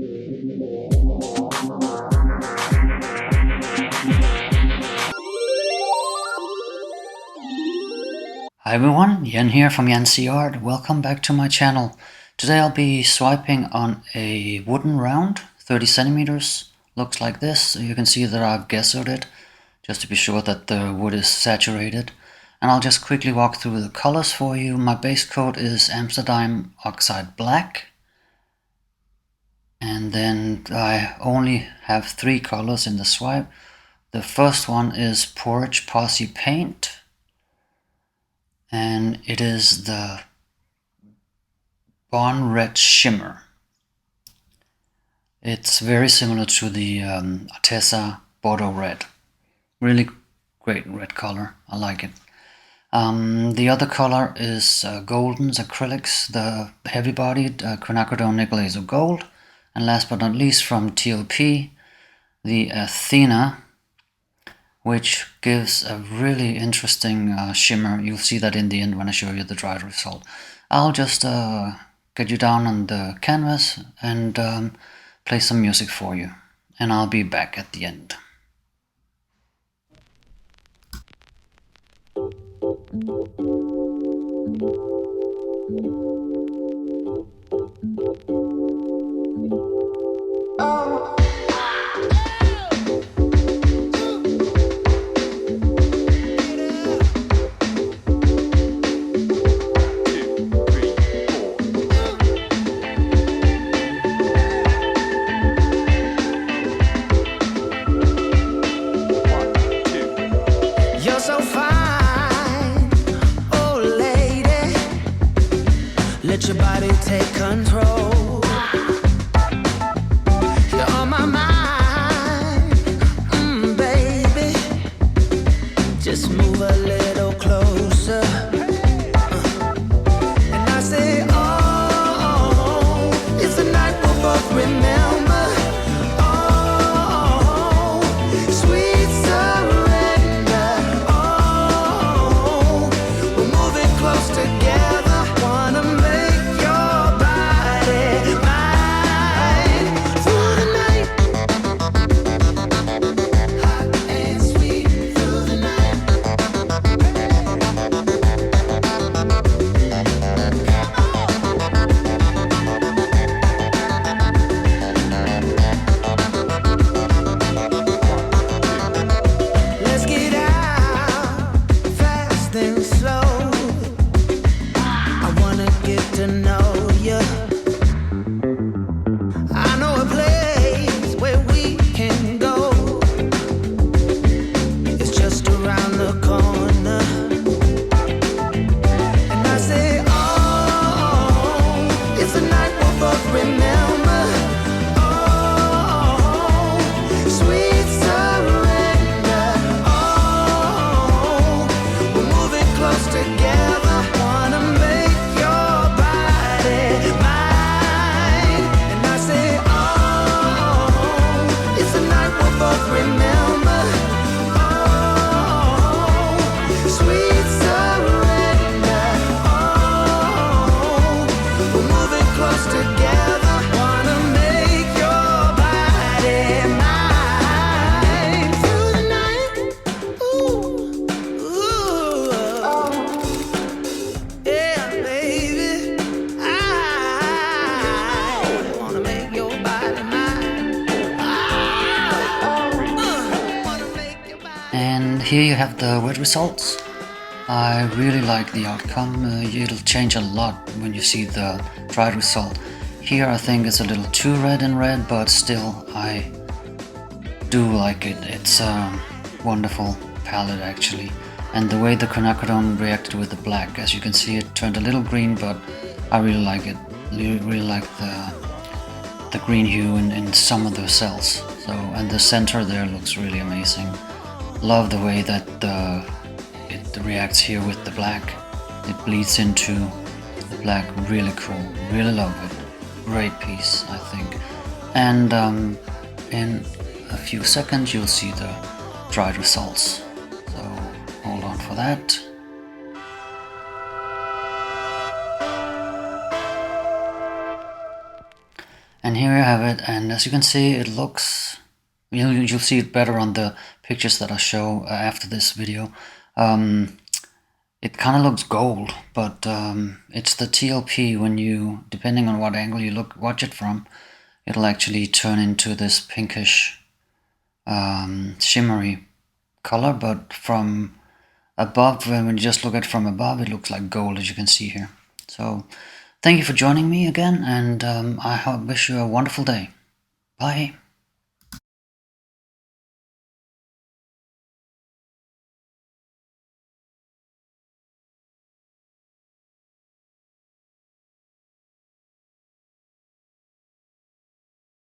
Hi everyone, Jan here from Jan's Art. Welcome back to my channel. Today I'll be swiping on a wooden round, 30 centimeters. Looks like this. You can see that I've gessoed it, just to be sure that the wood is saturated. And I'll just quickly walk through the colors for you. My base coat is Amsterdam Oxide Black. And then I only have 3 colors in the swipe. The first one is Porridge Posse Paint. And it is the Barn Red Shimmer. It's very similar to the Arteza Bordeaux Red. Really great red color, I like it. The other color is Golden's Acrylics, the heavy-bodied Quinacridone Nickel Laser Gold. And last but not least from TLP, the Athena, which gives a really interesting shimmer. You'll see that in the end when I show you the dried result. I'll just get you down on the canvas and play some music for you. And I'll be back at the end. Let your body take control. You're on my mind, baby. Just move a little closer. And I say, oh, it's a night we'll both remember. Oh, sweet surrender. Oh, we're moving close together. Wanna here you have the wet results. I really like the outcome. It'll change a lot when you see the dried result. Here I think it's a little too red in red, but still I do like it. It's a wonderful palette actually. And the way the quinacridone reacted with the black, as you can see, it turned a little green, but I really like it. Really like the green hue in some of the cells. So, and the center there looks really amazing. Love the way that it reacts here with the black. It bleeds into the black. Really cool. Really love it. Great piece, I think. And in a few seconds you'll see the dried results. So hold on for that. And here you have it, and as you can see, it looks, you'll see it better on the pictures that I show after this video. It kind of looks gold, but it's the TLP. When you, depending on what angle you watch it from, it'll actually turn into this pinkish shimmery color, but from above, when you just look at it from above, it looks like gold, as you can see here. So thank you for joining me again, and I wish you a wonderful day. Bye.